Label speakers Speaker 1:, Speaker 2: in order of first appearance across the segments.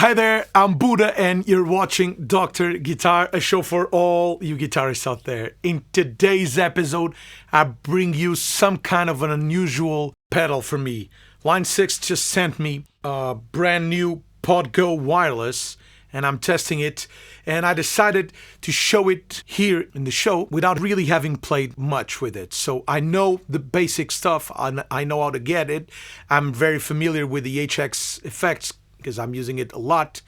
Speaker 1: Hi there, I'm Budda and you're watching Dr. Guitar, a show for all you guitarists out there. In today's episode, I bring you some kind of an unusual pedal from me. Line 6 just sent me a brand new PodGo wireless and I'm testing it, and I decided to show it here in the show without really having played much with it. So I know the basic stuff, I know how to get it. I'm very familiar with the HX effects because I'm using it a lot.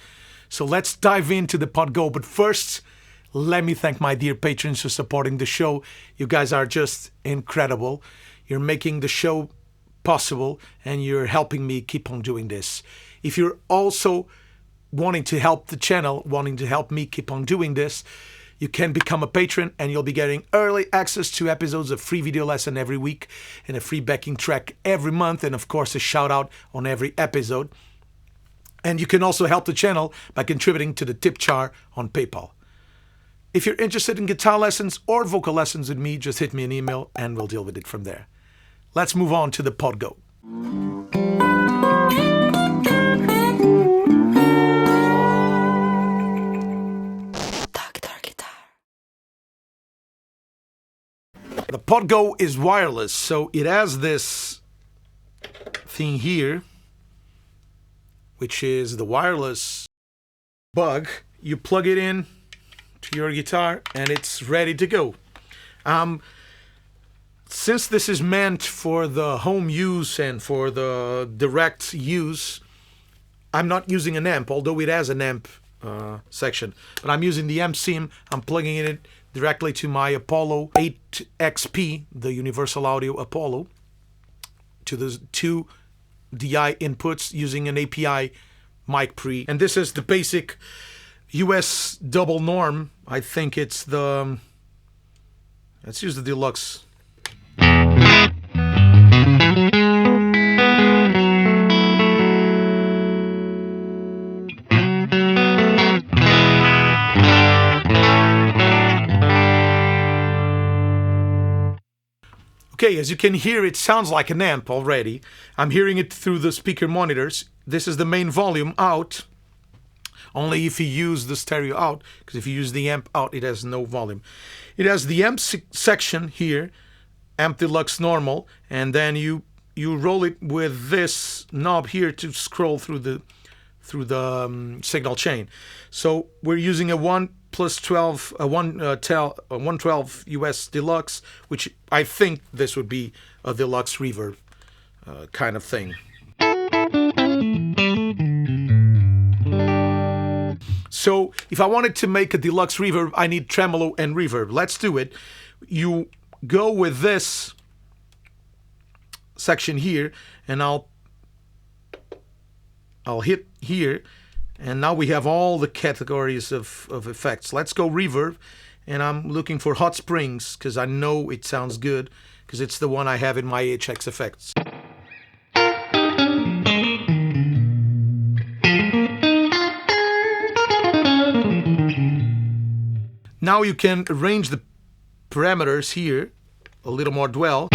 Speaker 1: So let's dive into the PodGo. But first, let me thank my dear patrons for supporting the show. You guys are just incredible. You're making the show possible and you're helping me keep on doing this. If you're also wanting to help the channel, wanting to help me keep on doing this, you can become a patron and you'll be getting early access to episodes of free video lesson every week and a free backing track every month, and of course a shout out on every episode. And you can also help the channel by contributing to the tip jar on PayPal. If you're interested in guitar lessons or vocal lessons with me, just hit me an email and we'll deal with it from there. Let's move on to the PodGo. The PodGo is wireless, so it has this thing here, which is the wireless bug. You plug it in to your guitar and it's ready to go. Since this is meant for the home use and for the direct use, I'm not using an amp, although it has an amp section. But I'm using the amp sim. I'm plugging it directly to my Apollo 8XP, the Universal Audio Apollo, to the two DI inputs using an API mic pre. And this is the basic US double norm. I think it's the... Let's use the deluxe. Okay, as you can hear, it sounds like an amp already. I'm hearing it through the speaker monitors. This is the main volume out, only if you use the stereo out, because if you use the amp out, it has no volume. It has the amp section here, amp deluxe normal, and then you roll it with this knob here to scroll through the signal chain. So we're using a 112 US deluxe, which I think this would be a deluxe reverb kind of thing. So if I wanted to make a deluxe reverb, I need tremolo and reverb. Let's do it. You go with this section here, and I'll hit here, and now we have all the categories of effects. Let's go reverb, and I'm looking for hot springs because I know it sounds good because it's the one I have in my HX effects. Now you can arrange the parameters here a little more dwell.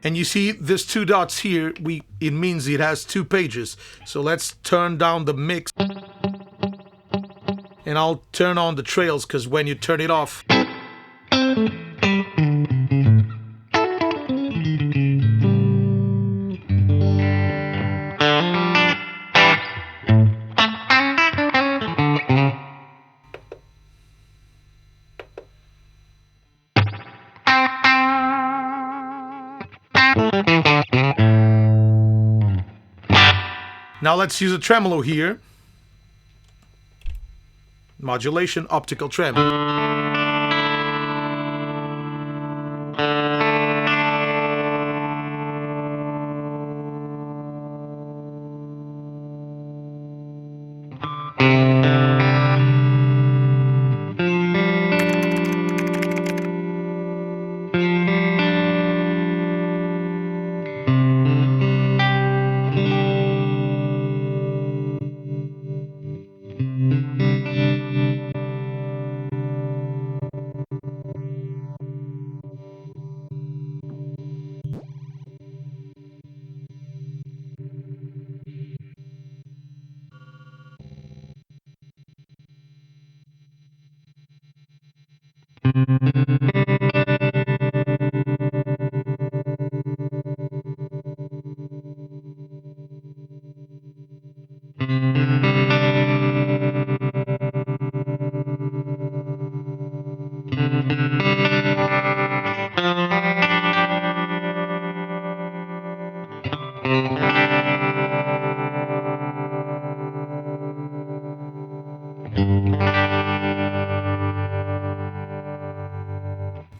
Speaker 1: And you see these two dots here, it means it has two pages. So let's turn down the mix. And I'll turn on the trails, because when you turn it off, now let's use a tremolo here. Modulation, optical trem.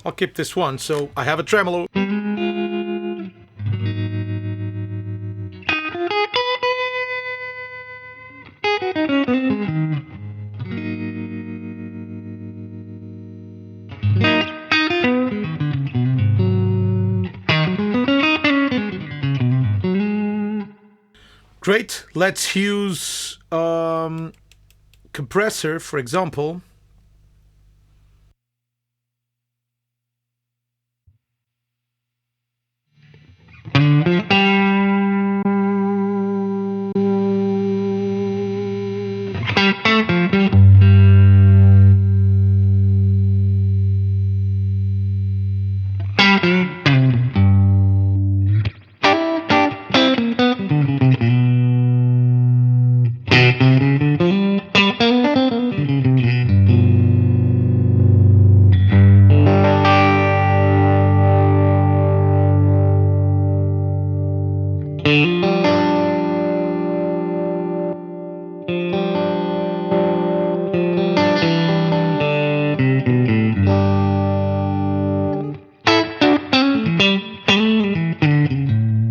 Speaker 1: I'll keep this one. So I have a tremolo. Great. Let's use compressor, for example.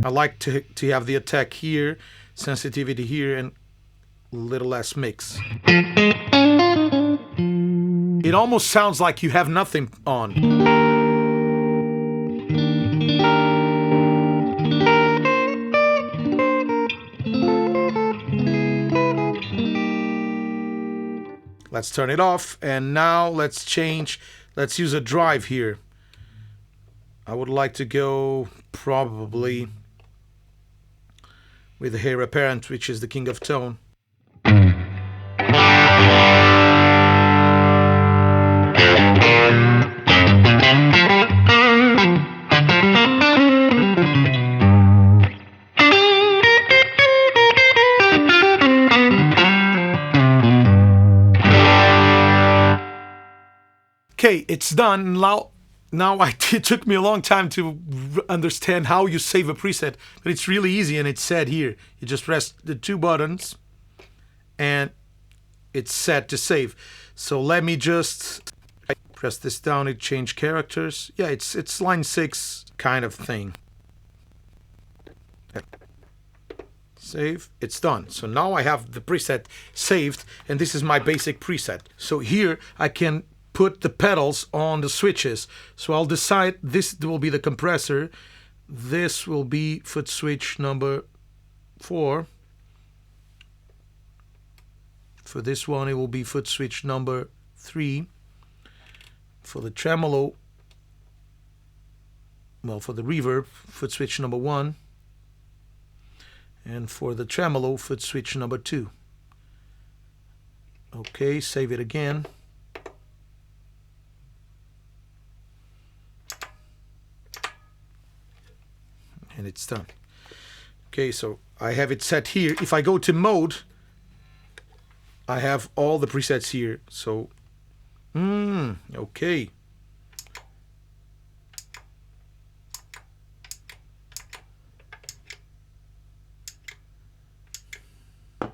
Speaker 1: I like to have the attack here, sensitivity here, and a little less mix. It almost sounds like you have nothing on. Let's turn it off, and now let's change. Let's use a drive here. I would like to go probably with the hair apparent, which is the king of tone. Okay, it's done. Now it took me a long time to understand how you save a preset, but it's really easy, and it's set here. You just press the two buttons and it's set to save. So let me just press this down and change characters. Yeah, it's line 6 kind of thing. Save. It's done. So now I have the preset saved, and this is my basic preset. So here I can put the pedals on the switches. So I'll decide this will be the compressor, this will be foot switch number 4. For this one it will be foot switch number 3. For the tremolo, well, for the reverb, foot switch number 1. And for the tremolo, foot switch number 2. Okay, save it again. And it's done. Okay, so I have it set here. If I go to mode, I have all the presets here. So, okay. I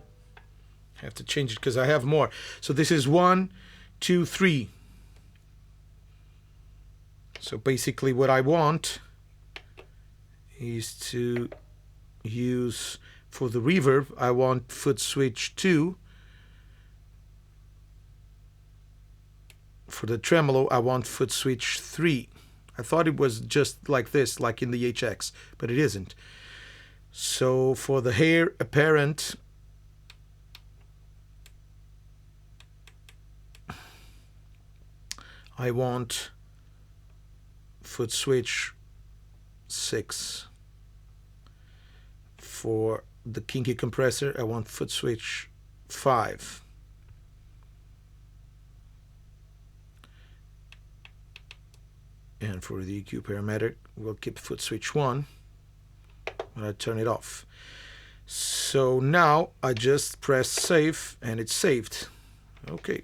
Speaker 1: have to change it because I have more. So this is 1, 2, 3. So basically what I want is to use, for the reverb, I want foot switch 2. For the tremolo, I want foot switch 3. I thought it was just like this, like in the HX, but it isn't. So for the hair apparent, I want foot switch 6. For the kinky compressor, I want foot switch 5. And for the EQ parameter, we'll keep foot switch 1. And I turn it off. So now I just press save and it's saved. Okay.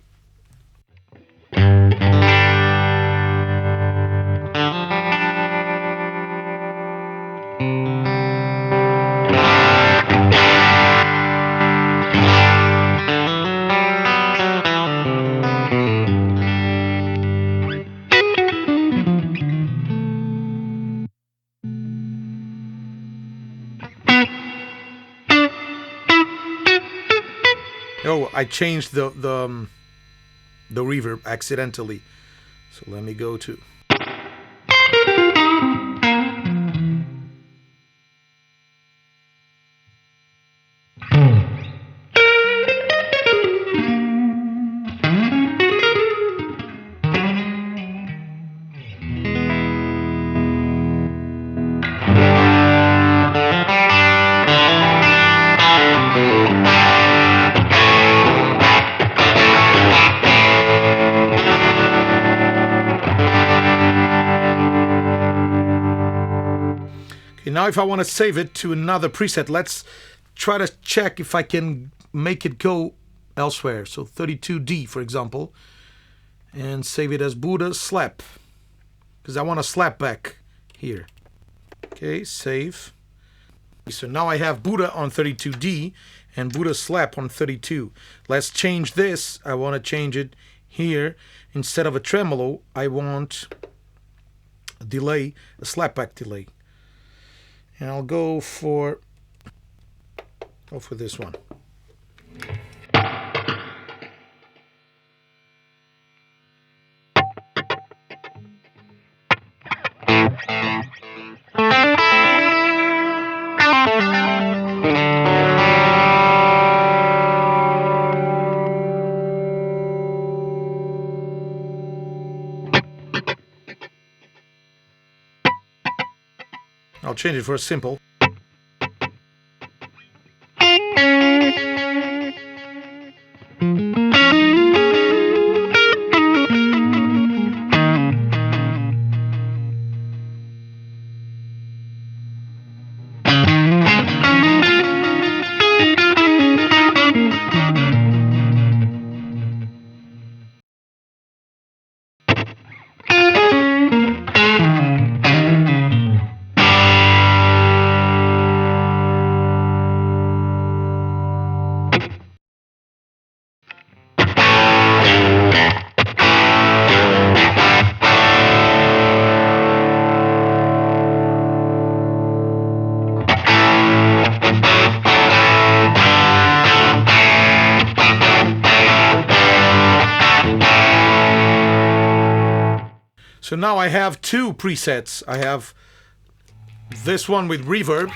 Speaker 1: Oh, I changed the reverb accidentally. So let me go to. Now if I want to save it to another preset, let's try to check if I can make it go elsewhere. So 32D, for example, and save it as Budda slap, because I want a slap back here. Okay, save. So now I have Budda on 32D and Budda slap on 32. Let's change this. I want to change it here. Instead of a tremolo, I want a delay, a slapback delay. And I'll go for this one. I'll change it for a simple. So now I have two presets. I have this one with reverb.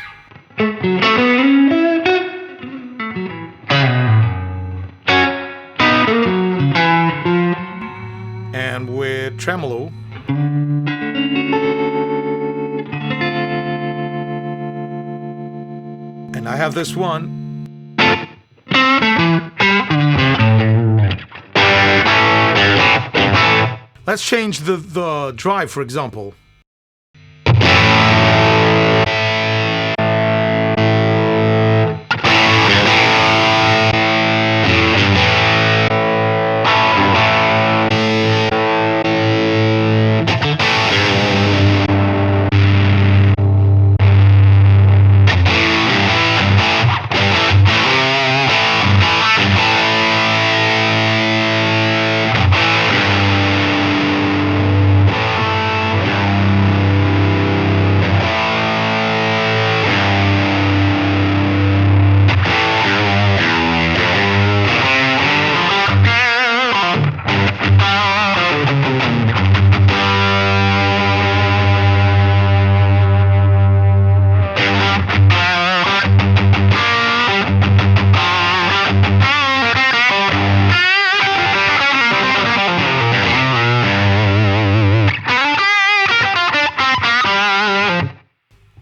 Speaker 1: And with tremolo. And I have this one. Let's change the drive, for example.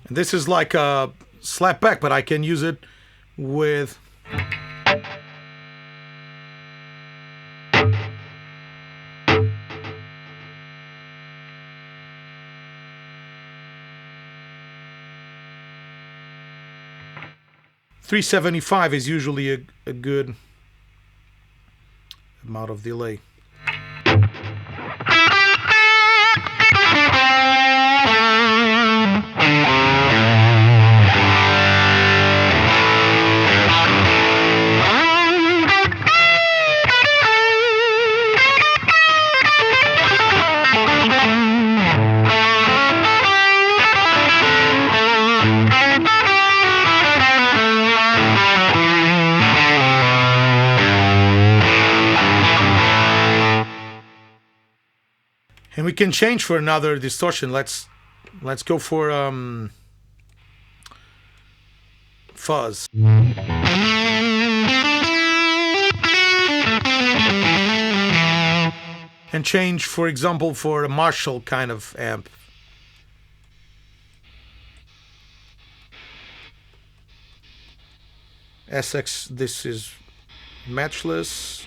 Speaker 1: This is like a slap back, but I can use it with 375 is usually a good amount of delay. And we can change for another distortion. Let's go for fuzz. And change, for example, for a Marshall kind of amp. SX, this is matchless.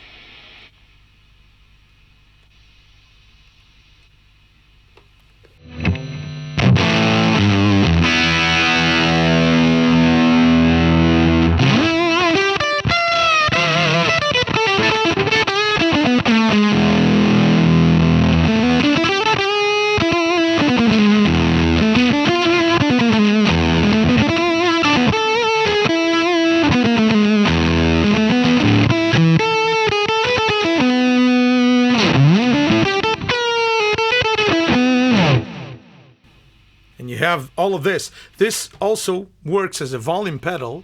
Speaker 1: Have all of this. This also works as a volume pedal,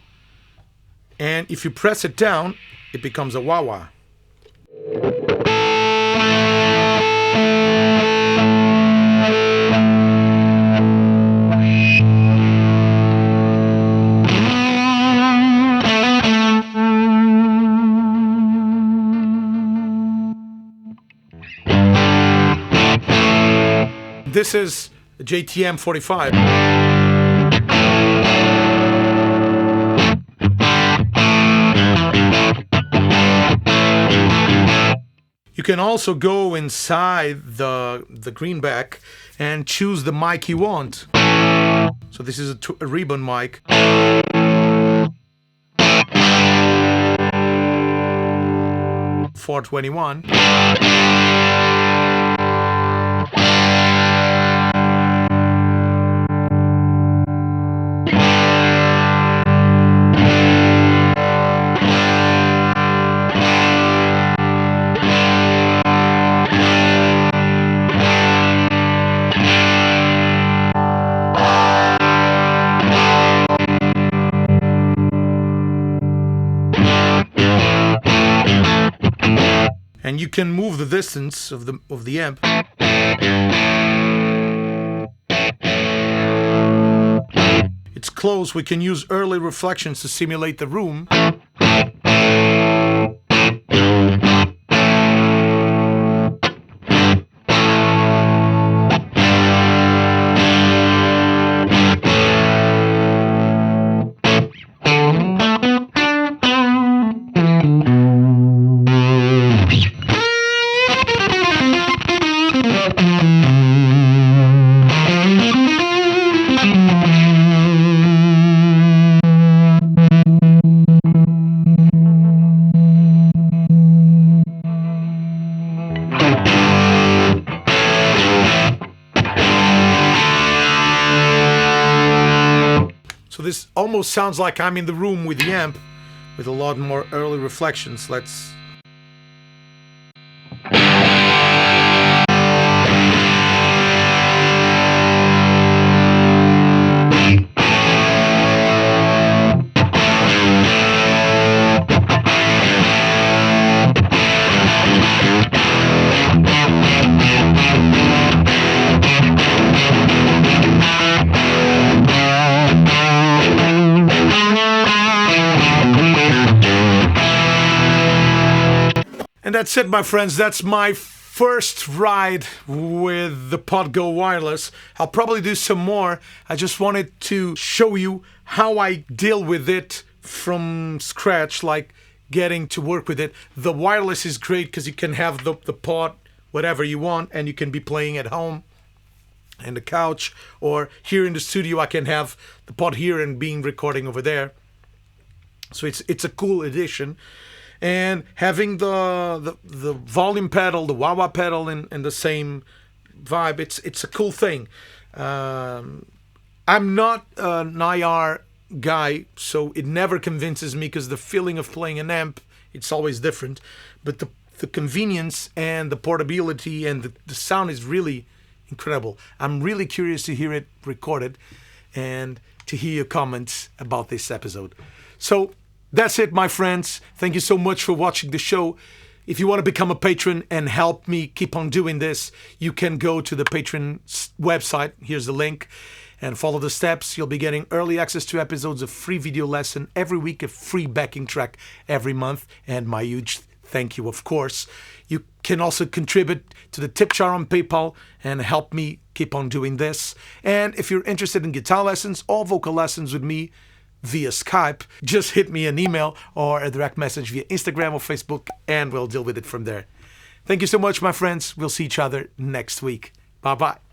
Speaker 1: and if you press it down, it becomes a wah-wah. This is JTM 45. You can also go inside the greenback and choose the mic you want. So this is a ribbon mic. 421. And you can move the distance of the amp. It's close. We can use early reflections to simulate the room. So this almost sounds like I'm in the room with the amp, with a lot more early reflections. Let's... And that's it, my friends. That's my first ride with the Podgo wireless. I'll probably do some more. I just wanted to show you how I deal with it from scratch, like getting to work with it. The wireless is great because you can have the pod whatever you want, and you can be playing at home and the couch, or here in the studio I can have the pod here and being recording over there. So it's a cool addition. And having the volume pedal, the wah-wah pedal in the same vibe, it's a cool thing. I'm not an IR guy, so it never convinces me because the feeling of playing an amp, it's always different. But the convenience and the portability and the sound is really incredible. I'm really curious to hear it recorded and to hear your comments about this episode. So that's it, my friends. Thank you so much for watching the show. If you want to become a patron and help me keep on doing this, you can go to the Patreon website. Here's the link. And follow the steps. You'll be getting early access to episodes of free video lesson every week, a free backing track every month, and my huge thank you, of course. You can also contribute to the tip jar on PayPal and help me keep on doing this. And if you're interested in guitar lessons or vocal lessons with me via Skype, just hit me an email or a direct message via Instagram or Facebook, and we'll deal with it from there. Thank you so much, my friends. We'll see each other next week. Bye-bye.